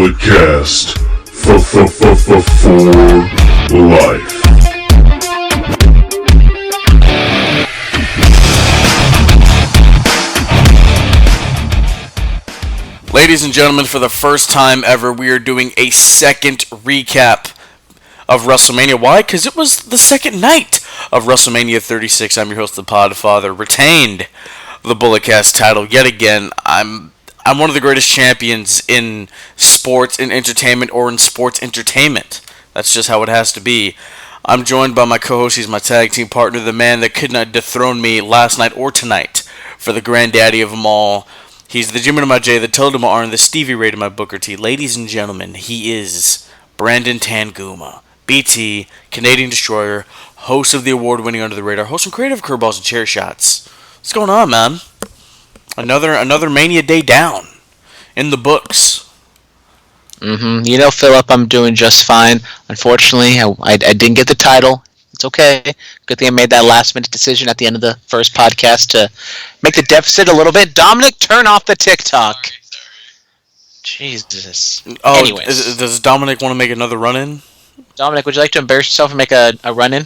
Bulletcast for life. Ladies and gentlemen, for the first time ever, we are doing a second recap of WrestleMania. Why? Because it was the second night of WrestleMania 36. I'm your host, the Podfather, retained the Bulletcast title yet again. I'm one of the greatest champions in sports, in entertainment, or in sports entertainment. That's just how it has to be. I'm joined by my co-host. He's my tag team partner, the man that could not dethrone me last night or tonight for the granddaddy of them all. He's the Jimmy to my J, the Toad to my R, and the Stevie Ray to my Booker T. Ladies and gentlemen, he is Brandon Tanguma, BT, Canadian Destroyer, host of the award-winning Under the Radar, host of Creative Curveballs and Chair Shots. What's going on, man? Another Mania day down in the books. You know, Phillip, I'm doing just fine. Unfortunately, I didn't get the title. It's okay. Good thing I made that last-minute decision at the end of the first podcast to make the deficit a little bit. Dominic, turn off the TikTok. Jesus. Oh, anyways. Does Dominic want to make another run-in? Dominic, would you like to embarrass yourself and make a run-in?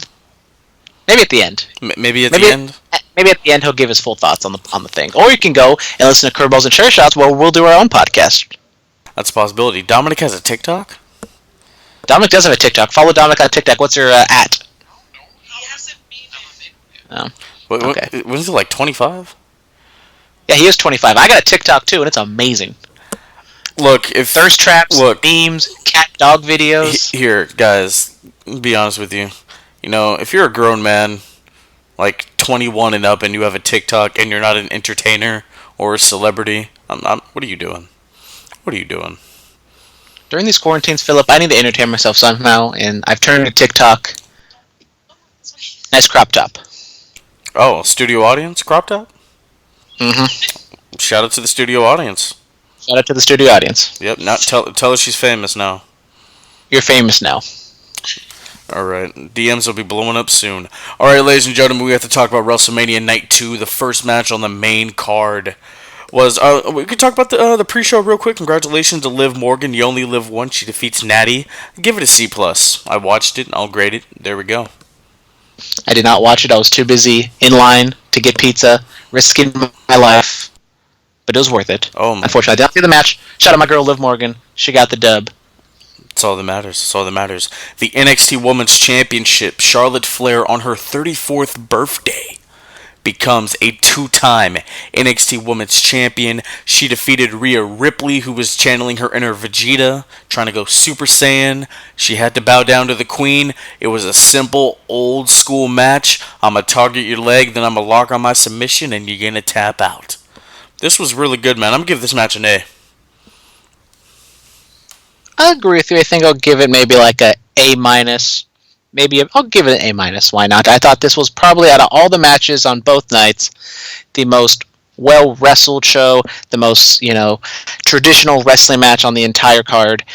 Maybe at the end. Maybe at the end? Maybe at the end he'll give his full thoughts on the thing. Or you can go and listen to Curveballs and Chair Shots where we'll do our own podcast. That's a possibility. Dominic has a TikTok? Dominic does have a TikTok. Follow Dominic on TikTok. What's your at? He hasn't made it. Oh. Okay. Was he like 25? Yeah, he is 25. I got a TikTok too, and it's amazing. Look, if thirst traps, memes, cat dog videos. Here, guys, be honest with you. You know, if you're a grown man, like 21 and up, and you have a TikTok, and you're not an entertainer or a celebrity, what are you doing? What are you doing? During these quarantines, Phillip, I need to entertain myself somehow, and I've turned to TikTok. Nice crop top. Oh, studio audience crop top? Mm-hmm. Shout out to the studio audience. Shout out to the studio audience. Yep. Now tell her she's famous now. You're famous now. Alright, DMs will be blowing up soon. Alright, ladies and gentlemen, we have to talk about WrestleMania Night 2. The first match on the main card was... we could talk about the pre-show real quick. Congratulations to Liv Morgan. You only live once. She defeats Natty. Give it a C+. I watched it, and I'll grade it. There we go. I did not watch it. I was too busy in line to get pizza, risking my life. But it was worth it. Oh, man. Unfortunately, I didn't see the match. Shout out my girl, Liv Morgan. She got the dub. That's all that matters. That's all that matters. The NXT Women's Championship, Charolette Flair, on her 34th birthday, becomes a two-time NXT Women's Champion. She defeated Rhea Ripley, who was channeling her inner Vegeta, trying to go Super Saiyan. She had to bow down to the Queen. It was a simple, old-school match. I'm going to target your leg, then I'm going to lock on my submission, and you're going to tap out. This was really good, man. I'm going to give this match an A. I agree with you. I think I'll give it maybe like a A-. Maybe I'll give it an A-. Why not? I thought this was probably, out of all the matches on both nights, the most well-wrestled show, the most, traditional wrestling match on the entire card.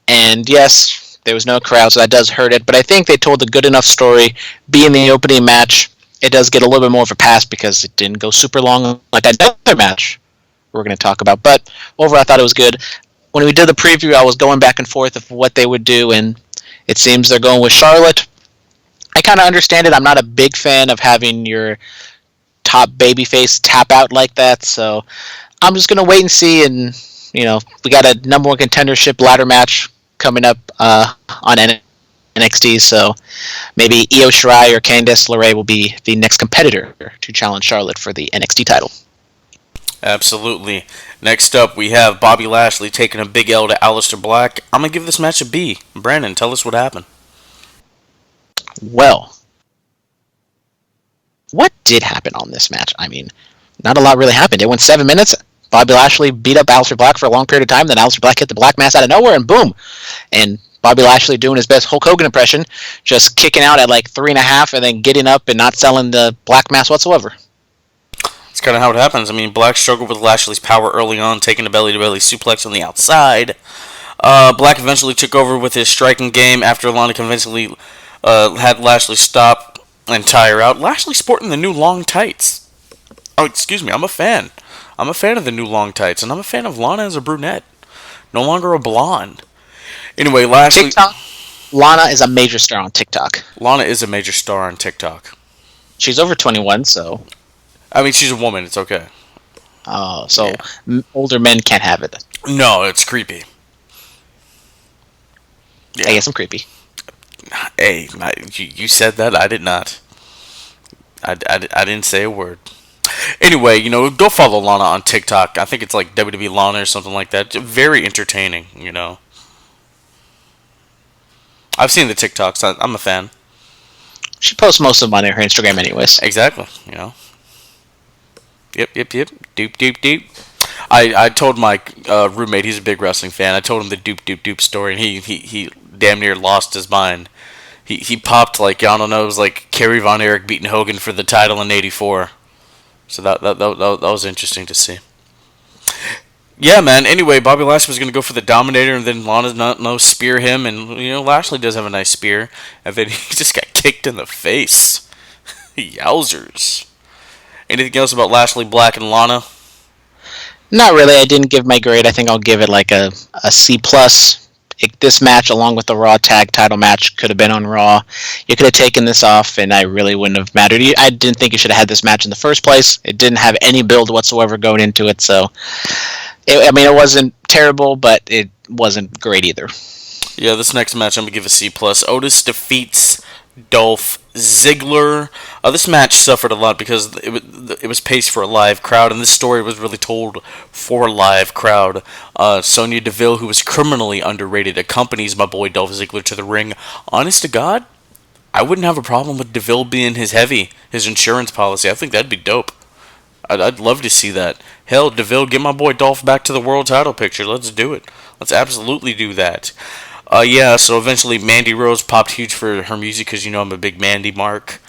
And yes, there was no crowd, so that does hurt it. But I think they told a good enough story. Being the opening match, it does get a little bit more of a pass because it didn't go super long like another match we're going to talk about. But overall, I thought it was good. When we did the preview, I was going back and forth of what they would do, and it seems they're going with Charlotte. I kind of understand it. I'm not a big fan of having your top babyface tap out like that, so I'm just going to wait and see. And, we got a number one contendership ladder match coming up on NXT, so maybe Io Shirai or Candice LeRae will be the next competitor to challenge Charlotte for the NXT title. Absolutely. Next up, we have Bobby Lashley taking a big L to Aleister Black. I'm going to give this match a B. Brandon, tell us what happened. Well, what did happen on this match? I mean, not a lot really happened. It went 7 minutes. Bobby Lashley beat up Aleister Black for a long period of time. Then Aleister Black hit the Black Mass out of nowhere, and boom. And Bobby Lashley doing his best Hulk Hogan impression, just kicking out at like 3.5 and then getting up and not selling the Black Mass whatsoever. That's kind of how it happens. I mean, Black struggled with Lashley's power early on, taking a belly-to-belly suplex on the outside. Black eventually took over with his striking game after Lana convincingly had Lashley stop and tire out. Lashley sporting the new long tights. Oh, excuse me, I'm a fan. I'm a fan of the new long tights, and I'm a fan of Lana as a brunette. No longer a blonde. Anyway, Lashley. TikTok. Lana is a major star on TikTok. Lana is a major star on TikTok. She's over 21, so. I mean, she's a woman. It's okay. Oh, so older men can't have it. No, it's creepy. Yeah. I guess I'm creepy. Hey, you said that. I did not. I didn't say a word. Anyway, go follow Lana on TikTok. I think it's like WWE Lana or something like that. Very entertaining, I've seen the TikToks. I'm a fan. She posts most of them on her Instagram anyways. Exactly, Yep. Doop. I told my roommate, he's a big wrestling fan, I told him the doop story, and he damn near lost his mind. He popped like, I don't know, it was like Kerry Von Erich beating Hogan for the title in '84. So that was interesting to see. Yeah, man. Anyway, Bobby Lashley was going to go for the Dominator, and then Lana spear him, and Lashley does have a nice spear, and then he just got kicked in the face. Yowzers. Anything else about Lashley, Black, and Lana? Not really. I didn't give my grade. I think I'll give it like a C+. This match, along with the Raw Tag Title match, could have been on Raw. You could have taken this off, and I really wouldn't have mattered. I didn't think you should have had this match in the first place. It didn't have any build whatsoever going into it, so... it wasn't terrible, but it wasn't great either. Yeah, this next match I'm going to give a C+. Otis defeats Dolph Ziggler. This match suffered a lot because it was paced for a live crowd, and this story was really told for a live crowd. Sonya Deville, who was criminally underrated, accompanies my boy Dolph Ziggler to the ring. Honest to God, I wouldn't have a problem with Deville being his insurance policy. I think that'd be dope. I'd love to see that. Hell, Deville, get my boy Dolph back to the world title picture. Let's do it. Let's absolutely do that. So eventually Mandy Rose popped huge for her music because I'm a big Mandy mark.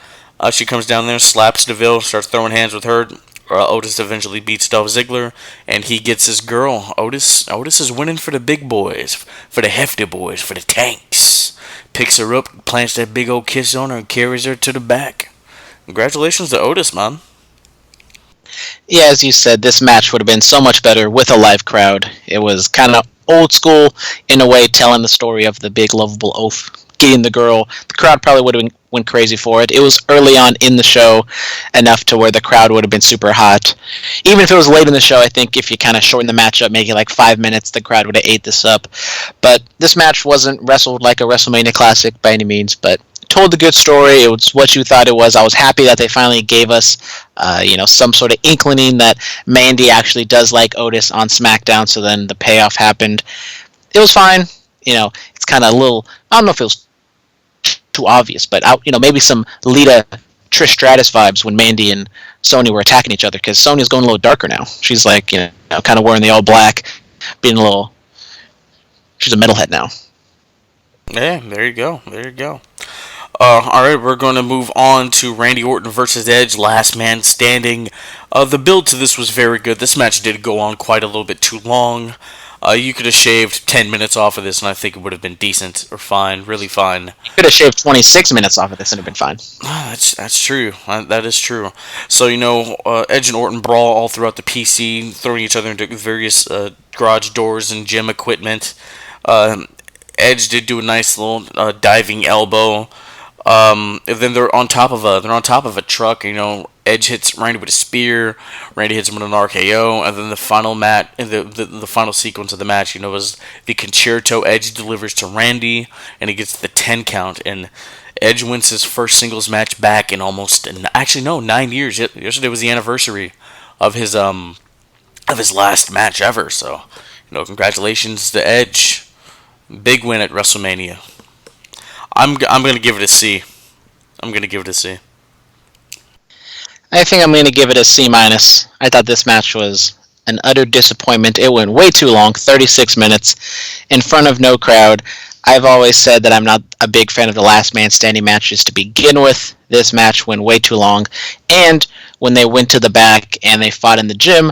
She comes down there, slaps Deville, starts throwing hands with her. Otis eventually beats Dolph Ziggler, and he gets his girl. Otis is winning for the big boys, for the hefty boys, for the tanks. Picks her up, plants that big old kiss on her, and carries her to the back. Congratulations to Otis, man. Yeah, as you said, this match would have been so much better with a live crowd. It was kind of old school in a way, telling the story of the big lovable oaf getting the girl. The crowd probably would have went crazy for it. It was early on in the show enough to where the crowd would have been super hot. Even if it was late in the show, I think if you kind of shorten the match up, make it like 5 minutes, the crowd would have ate this up. But this match wasn't wrestled like a WrestleMania classic by any means, but told a good story. It was what you thought it was. I was happy that they finally gave us, some sort of inkling that Mandy actually does like Otis on SmackDown. So then the payoff happened. It was fine. It's kind of a little. I don't know if it was too obvious, but maybe some Lita Trish Stratus vibes when Mandy and Sony were attacking each other, because Sonya's going a little darker now. She's like, kind of wearing the all black, being a little. She's a metalhead now. Yeah, there you go. Alright, we're going to move on to Randy Orton versus Edge, last man standing. The build to this was very good. This match did go on quite a little bit too long. You could have shaved 10 minutes off of this, and I think it would have been decent, or fine, really fine. You could have shaved 26 minutes off of this, and it would have been fine. That's true. That is true. So, Edge and Orton brawl all throughout the PC, throwing each other into various garage doors and gym equipment. Edge did do a nice little diving elbow. Then they're on top of a truck. Edge hits Randy with a spear. Randy hits him with an RKO, and then the final the final sequence of the match, was the concerto Edge delivers to Randy, and he gets the 10 count. And Edge wins his first singles match back in 9 years. Yesterday was the anniversary of his last match ever. So, congratulations to Edge. Big win at WrestleMania. I'm gonna give it a C. I think I'm going to give it a C-. I thought this match was an utter disappointment. It went way too long, 36 minutes, in front of no crowd. I've always said that I'm not a big fan of the last man standing matches to begin with. This match went way too long. And when they went to the back and they fought in the gym,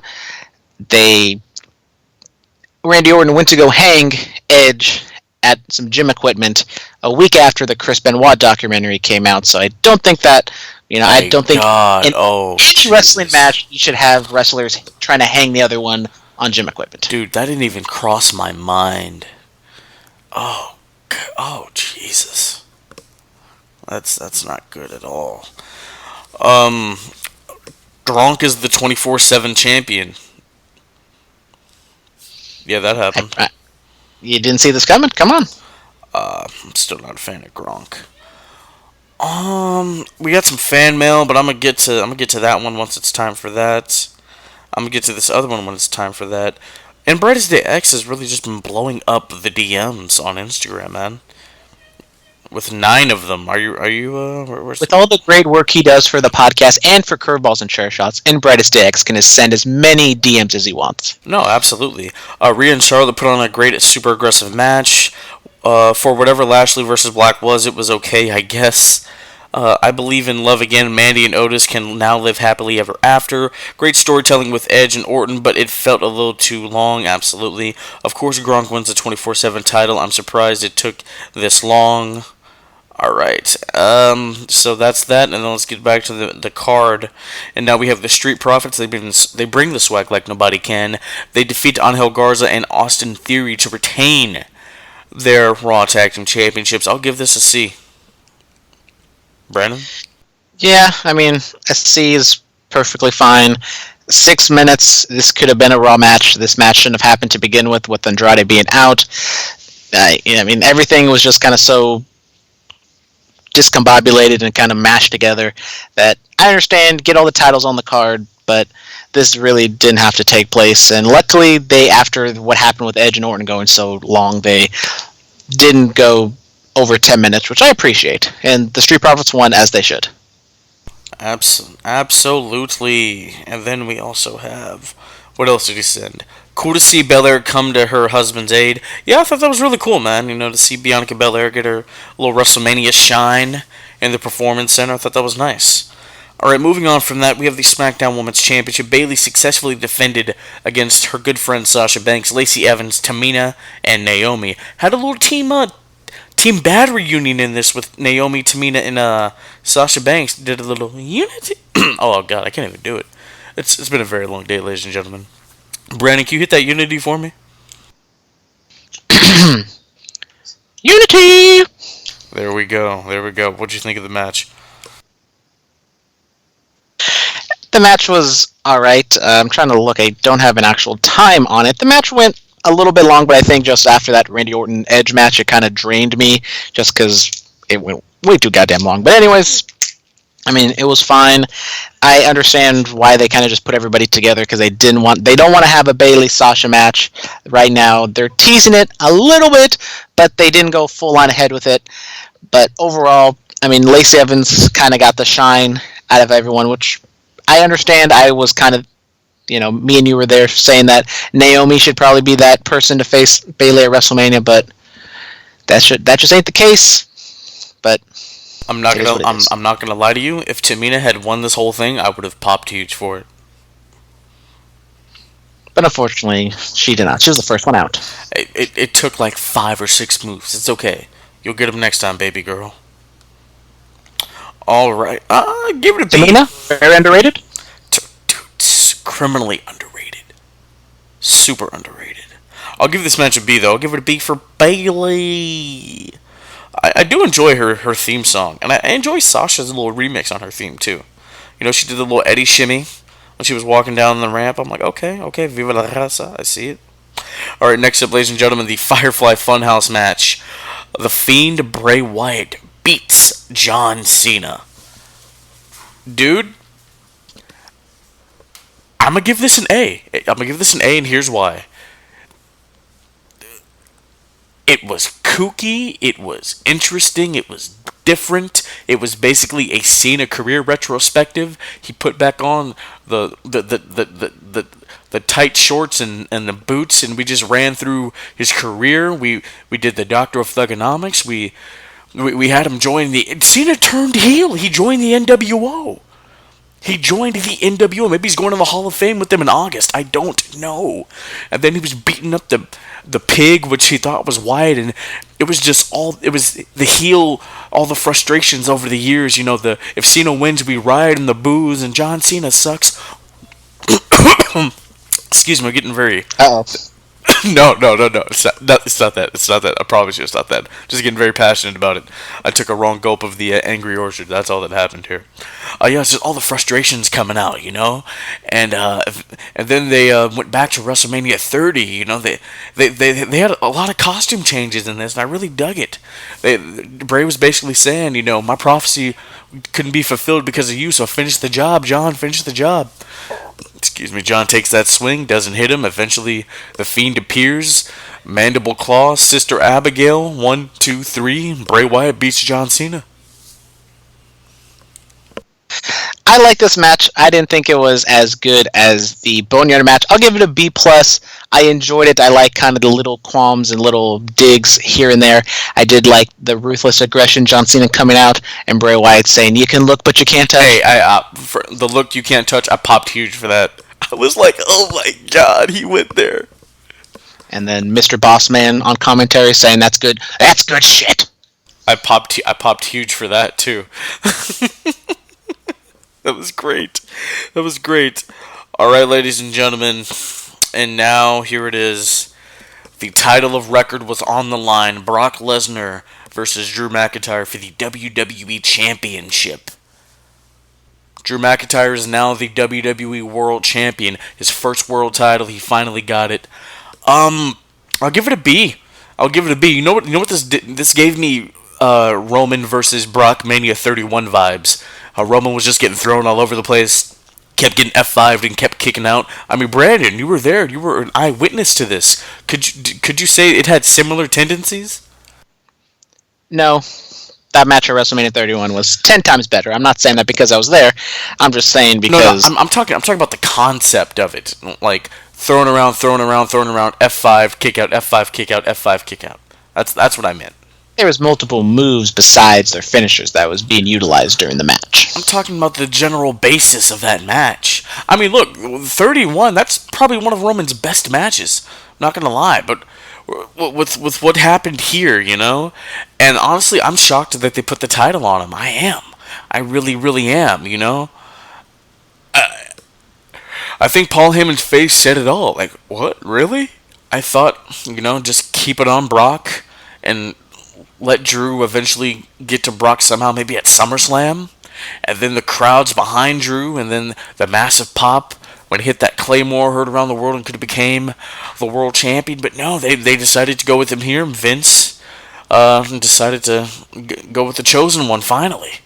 Randy Orton went to go hang Edge at some gym equipment a week after the Chris Benoit documentary came out. So I don't think that, I don't think in each wrestling match you should have wrestlers trying to hang the other one on gym equipment. Dude, that didn't even cross my mind. Oh, Jesus. That's not good at all. Gronk is the 24/7 champion. Yeah, that happened. You didn't see this coming? Come on. I'm still not a fan of Gronk. We got some fan mail, but I'm gonna get to that one once it's time for that. I'm gonna get to this other one when it's time for that. And Brightest Day X has really just been blowing up the DMs on Instagram, man. With 9 of them. Are you With all the great work he does for the podcast and for Curveballs and Chair Shots, and Brightest Day X can send as many DMs as he wants. No, absolutely. Rhea and Charlotte put on a great, super aggressive match. For whatever Lashley versus Black was, it was okay, I guess. I believe in love again. Mandy and Otis can now live happily ever after. Great storytelling with Edge and Orton, but it felt a little too long, absolutely. Of course, Gronk wins the 24/7 title. I'm surprised it took this long. Alright, so that's that, and then let's get back to the card. And now we have the Street Profits. They bring the swag like nobody can. They defeat Angel Garza and Austin Theory to retain their Raw Tag Team Championships. I'll give this a C. Brandon? Yeah, I mean, a C is perfectly fine. 6 minutes, this could have been a Raw match. This match shouldn't have happened to begin with Andrade being out. I mean, everything was just kind of so discombobulated and kind of mashed together that I understand, get all the titles on the card, but this really didn't have to take place. And luckily, after what happened with Edge and Orton going so long, they didn't go over 10 minutes, which I appreciate. And the Street Profits won as they should. Absolutely. And then we also have... What else did he send? Cool to see Belair come to her husband's aid. Yeah, I thought that was really cool, man. To see Bianca Belair get her little WrestleMania shine in the Performance Center. I thought that was nice. Alright, moving on from that, we have the SmackDown Women's Championship. Bayley successfully defended against her good friend Sasha Banks, Lacey Evans, Tamina, and Naomi. Had a little team bad reunion in this with Naomi, Tamina, and Sasha Banks. Did a little unity. Oh, God, I can't even do it. It's been a very long day, ladies and gentlemen. Brandon, can you hit that Unity for me? Unity! There we go. What'd you think of the match? The match was alright. I'm trying to look. I don't have an actual time on it. The match went a little bit long, but I think just after that Randy Orton Edge match, it kind of drained me just because it went way too goddamn long. But anyways, I mean, it was fine. I understand why they kind of just put everybody together because they don't want to have a Bayley Sasha match right now. They're teasing it a little bit, but they didn't go full on ahead with it. But overall, I mean, Lacey Evans kind of got the shine out of everyone, which I understand. I was kind of, me and you were there saying that Naomi should probably be that person to face Bayley at WrestleMania, but that just ain't the case. But I'm not gonna lie to you. If Tamina had won this whole thing, I would have popped huge for it. But unfortunately, she did not. She was the first one out. It took like 5 or 6 moves. It's okay. You'll get them next time, baby girl. All right. Give it a B. Tamina, very underrated. Dude, criminally underrated. Super underrated. I'll give this match a B though. I'll give it a B for Bayley. I do enjoy her theme song, and I enjoy Sasha's little remix on her theme too. She did the little Eddie shimmy when she was walking down the ramp. I'm like, okay, viva la raza, I see it. All right, next up, ladies and gentlemen, the Firefly Funhouse match. The Fiend Bray Wyatt beats John Cena. Dude, I'm gonna give this an A. And here's why. It was kooky, it was interesting, it was different. It was basically a Cena career retrospective. He put back on the tight shorts and the boots, and we just ran through his career. We did the Doctor of Thugonomics. We had him join Cena turned heel. He joined the NWO. Maybe he's going to the Hall of Fame with them in August. I don't know. And then he was beating up the pig, which he thought was Wyatt, and it was the heel, all the frustrations over the years. If Cena wins, we riot in the booze, and John Cena sucks. Excuse me, I'm getting very... Uh-oh. No. It's not that. It's not that. I promise you it's not that. Just getting very passionate about it. I took a wrong gulp of the Angry Orchard. That's all that happened here. Yeah, it's just all the frustrations coming out, you know? And then they went back to WrestleMania 30, you know? They had a lot of costume changes in this, and I really dug it. Bray was basically saying, you know, my prophecy couldn't be fulfilled because of you, so finish the job, John. Finish the job. Excuse me, John takes that swing, doesn't hit him. Eventually, the Fiend appears. Mandible Claw, Sister Abigail, 1, 2, 3. Bray Wyatt beats John Cena. I like this match. I didn't think it was as good as the Boneyard match. I'll give it a B+. I enjoyed it. I like kind of the little qualms and little digs here and there. I did like the ruthless aggression, John Cena coming out, and Bray Wyatt saying, "You can look, but you can't touch." Hey, for the look you can't touch, I popped huge for that. I was like, oh my god, he went there. And then Mr. Bossman on commentary saying, "That's good. That's good shit." I popped huge for that too. That was great. That was great. All right, ladies and gentlemen, and now here it is. The title of record was on the line. Brock Lesnar versus Drew McIntyre for the WWE Championship. Drew McIntyre is now the WWE World Champion. His first world title. He finally got it. I'll give it a B. You know what this gave me? Roman versus Brock Mania 31 vibes. Roman was just getting thrown all over the place, kept getting F5'd and kept kicking out. I mean, Brandon, you were there. You were an eyewitness to this. Could you say it had similar tendencies? No. That match at WrestleMania 31 was 10 times better. I'm not saying that because I was there. I'm just saying because... No, I'm talking about the concept of it. Like, throwing around, F5, kick out, F5, kick out, F5, kick out. That's what I meant. There was multiple moves besides their finishers that was being utilized during the match. I'm talking about the general basis of that match. I mean, look, 31, that's probably one of Roman's best matches. I'm not going to lie, but with what happened here, you know? And honestly, I'm shocked that they put the title on him. I am. I really, really am, you know? I think Paul Heyman's face said it all. Like, what? Really? I thought, you know, just keep it on Brock and let Drew eventually get to Brock somehow, maybe at SummerSlam, and then the crowd's behind Drew, and then the massive pop when he hit that Claymore, heard around the world, and could have became the world champion. But no, they decided to go with him here. Vince decided to go with the chosen one finally.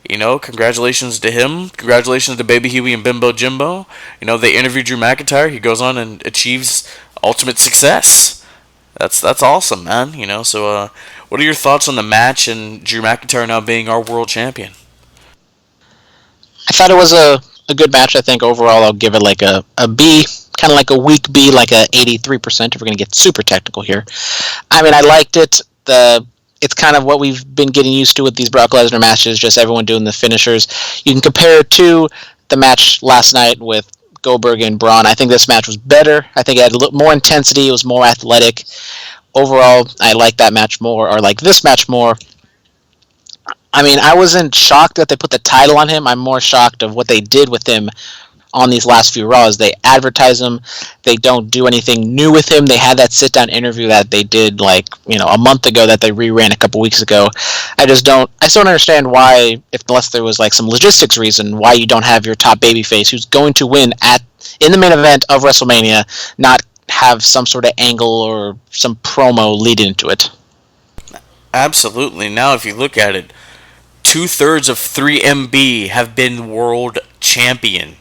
You know, congratulations to him. Congratulations to Baby Huey and Bimbo Jimbo. You know, they interviewed Drew McIntyre. He goes on and achieves ultimate success. That's awesome, man. You know, so what are your thoughts on the match and Drew McIntyre now being our world champion? I thought it was a good match. I think overall I'll give it like a B, kind of like a weak B, like a 83% if we're going to get super technical here. I mean, I liked it. It's kind of what we've been getting used to with these Brock Lesnar matches, just everyone doing the finishers. You can compare it to the match last night with Goldberg and Braun. I think this match was better. I think it had a little more intensity. It was more athletic. Overall, I like that match more, or like this match more. I mean, I wasn't shocked that they put the title on him. I'm more shocked of what they did with him on these last few Raws. They advertise him. They don't do anything new with him. They had that sit-down interview that they did, like, you know, a month ago that they reran a couple weeks ago. I still don't understand why, unless there was like some logistics reason, why you don't have your top babyface who's going to win in the main event of WrestleMania not have some sort of angle or some promo lead into it. Absolutely. Now, if you look at it, 2/3 of 3MB have been world champion.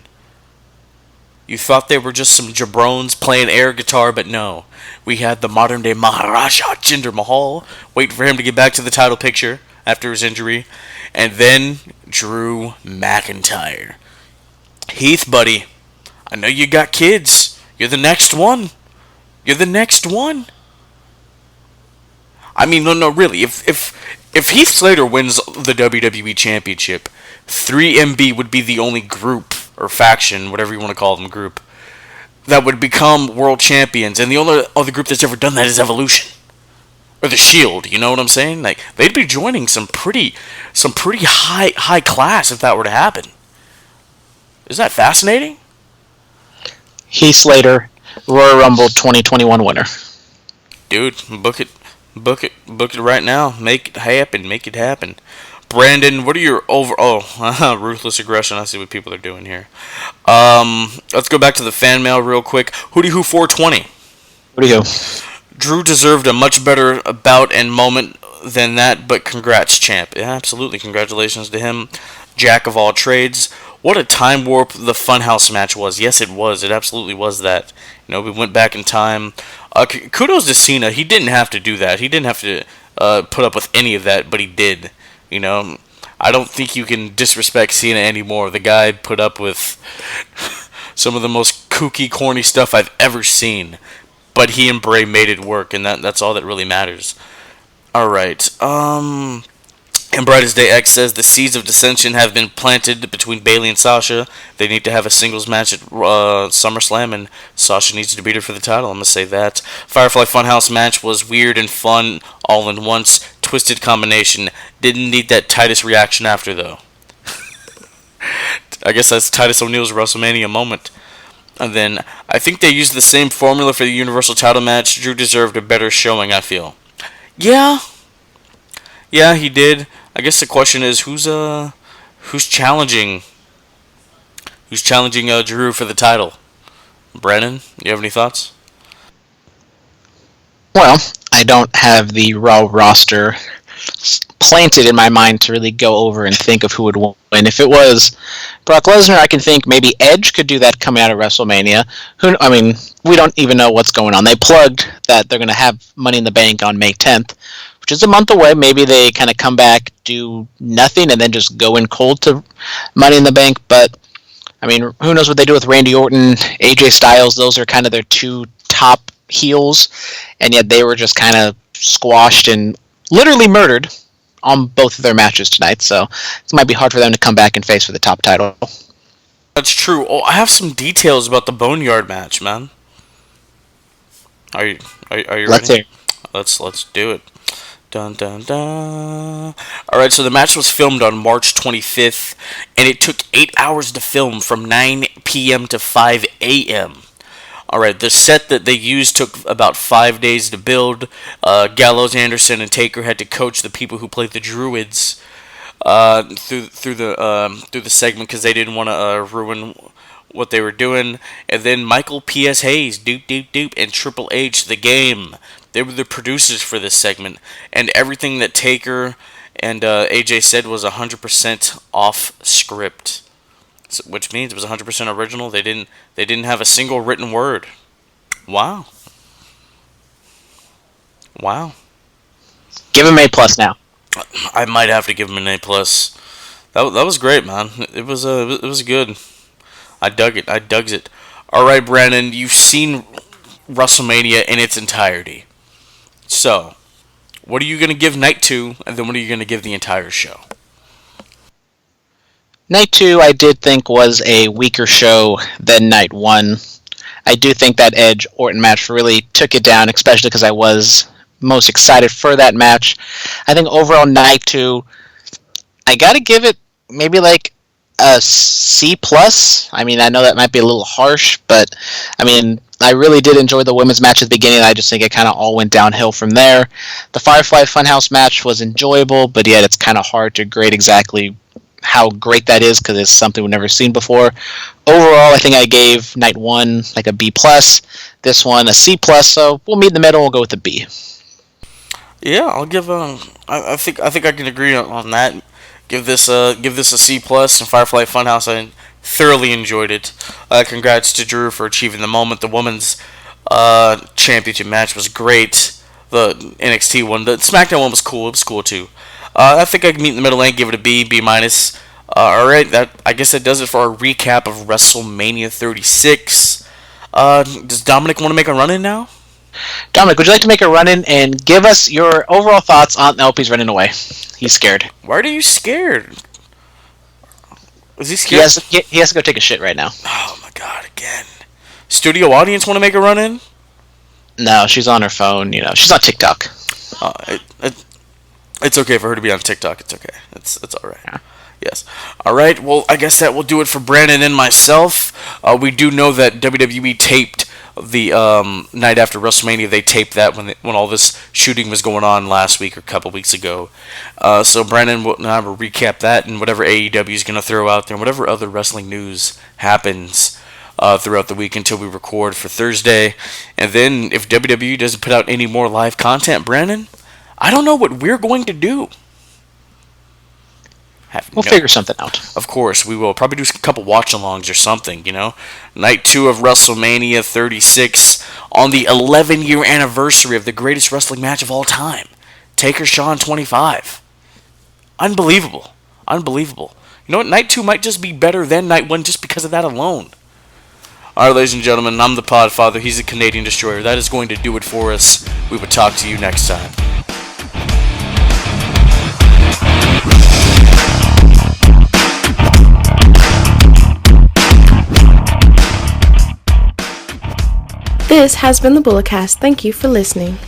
You thought they were just some jabrones playing air guitar, but no. We had the modern-day Maharaja, Jinder Mahal, waiting for him to get back to the title picture after his injury. And then Drew McIntyre. Heath, buddy, I know you got kids. You're the next one. I mean, no, really. If Heath Slater wins the WWE Championship, 3MB would be the only group or faction, whatever you want to call them, group, that would become world champions. And the only other group that's ever done that is Evolution. Or the Shield, you know what I'm saying? Like, they'd be joining some pretty high class if that were to happen. Isn't that fascinating? Heath Slater, Royal Rumble 2021 winner. Dude, book it right now. Make it happen. Make it happen. Brandon, what are your ruthless aggression? I see what people are doing here. Let's go back to the fan mail real quick. Hootie Who 420. What do you go? Drew deserved a much better bout and moment than that, but congrats, champ. Yeah, absolutely. Congratulations to him. Jack of all trades. What a time warp the Funhouse match was. Yes, it was. It absolutely was that. We went back in time. Kudos to Cena. He didn't have to do that. He didn't have to put up with any of that, but he did. I don't think you can disrespect Cena anymore. The guy put up with some of the most kooky, corny stuff I've ever seen. But he and Bray made it work, and that's all that really matters. Alright, and Brightest Day X says the seeds of dissension have been planted between Bayley and Sasha. They need to have a singles match at SummerSlam, and Sasha needs to beat her for the title. I'm going to say that. Firefly Funhouse match was weird and fun all in once. Twisted combination. Didn't need that Titus reaction after, though. I guess that's Titus O'Neil's WrestleMania moment. And then, I think they used the same formula for the Universal title match. Drew deserved a better showing, I feel. Yeah, he did. I guess the question is who's challenging Drew for the title? Brennan, you have any thoughts? Well, I don't have the Raw roster planted in my mind to really go over and think of who would win. If it was Brock Lesnar, I can think maybe Edge could do that coming out of WrestleMania. We don't even know what's going on. They plugged that they're going to have Money in the Bank on May 10th, which is a month away. Maybe they kind of come back, do nothing, and then just go in cold to Money in the Bank. But, who knows what they do with Randy Orton, AJ Styles. Those are kind of their two top heels, and yet they were just kind of squashed and literally murdered on both of their matches tonight. So it might be hard for them to come back and face for the top title. That's true. Oh, I have some details about the Boneyard match, man. Are you ready? Let's do it. Dun dun dun. Alright, so the match was filmed on March 25th, and it took 8 hours to film from 9 p.m. to 5 a.m. Alright, the set that they used took about 5 days to build. Gallows, Anderson, and Taker had to coach the people who played the Druids through the segment because they didn't want to ruin what they were doing. And then Michael P.S. Hayes, Doop, and Triple H, The Game. They were the producers for this segment, and everything that Taker and AJ said was 100% off script, which means it was 100% original. They didn't have a single written word. Wow. Give him A+ now. I might have to give him an A+. That was great, man. It was good. I dug it. All right, Brandon, you've seen WrestleMania in its entirety. So, what are you going to give Night 2, and then what are you going to give the entire show? Night 2, I did think was a weaker show than Night 1. I do think that Edge-Orton match really took it down, especially because I was most excited for that match. I think overall Night 2, I got to give it maybe like a C+. I know that might be a little harsh, but I really did enjoy the women's match at the beginning. I just think it kind of all went downhill from there. The Firefly Funhouse match was enjoyable, but yet it's kind of hard to grade exactly how great that is because it's something we've never seen before. Overall, I think I gave Night 1 like a B+, this one a C+, so we'll meet in the middle. We'll go with a B. Yeah, I'll give I think I can agree on that. Give this a C+. And Firefly Funhouse, I thoroughly enjoyed it. Congrats to Drew for achieving the moment. The women's championship match was great. The NXT one, the SmackDown one was cool. It was cool too. I think I can meet in the middle and give it a B, B-. All right, I guess that does it for our recap of WrestleMania 36. Does Dominic want to make a run-in now? Dominic, would you like to make a run-in and give us your overall thoughts on... Nope, he's running away. He's scared. Why are you scared? Is he scared? He has to go take a shit right now. Oh my god, again. Studio audience want to make a run-in? No, she's on her phone, She's on TikTok. It's okay for her to be on TikTok. It's okay. It's alright. Yes. All right. Well, I guess that will do it for Brandon and myself. We do know that WWE taped the night after WrestleMania. They taped that when all this shooting was going on last week or a couple weeks ago. So Brandon will now recap that and whatever AEW is going to throw out there, and whatever other wrestling news happens throughout the week until we record for Thursday. And then if WWE doesn't put out any more live content, Brandon, I don't know what we're going to do. We'll figure something out. Of course, we will. Probably do a couple watch-alongs or something, Night 2 of WrestleMania 36 on the 11-year anniversary of the greatest wrestling match of all time. Taker-Shawn 25. Unbelievable. Unbelievable. You know what? Night 2 might just be better than Night 1 just because of that alone. Alright, ladies and gentlemen, I'm the Podfather. He's the Canadian Destroyer. That is going to do it for us. We will talk to you next time. This has been the Bulletcast. Thank you for listening.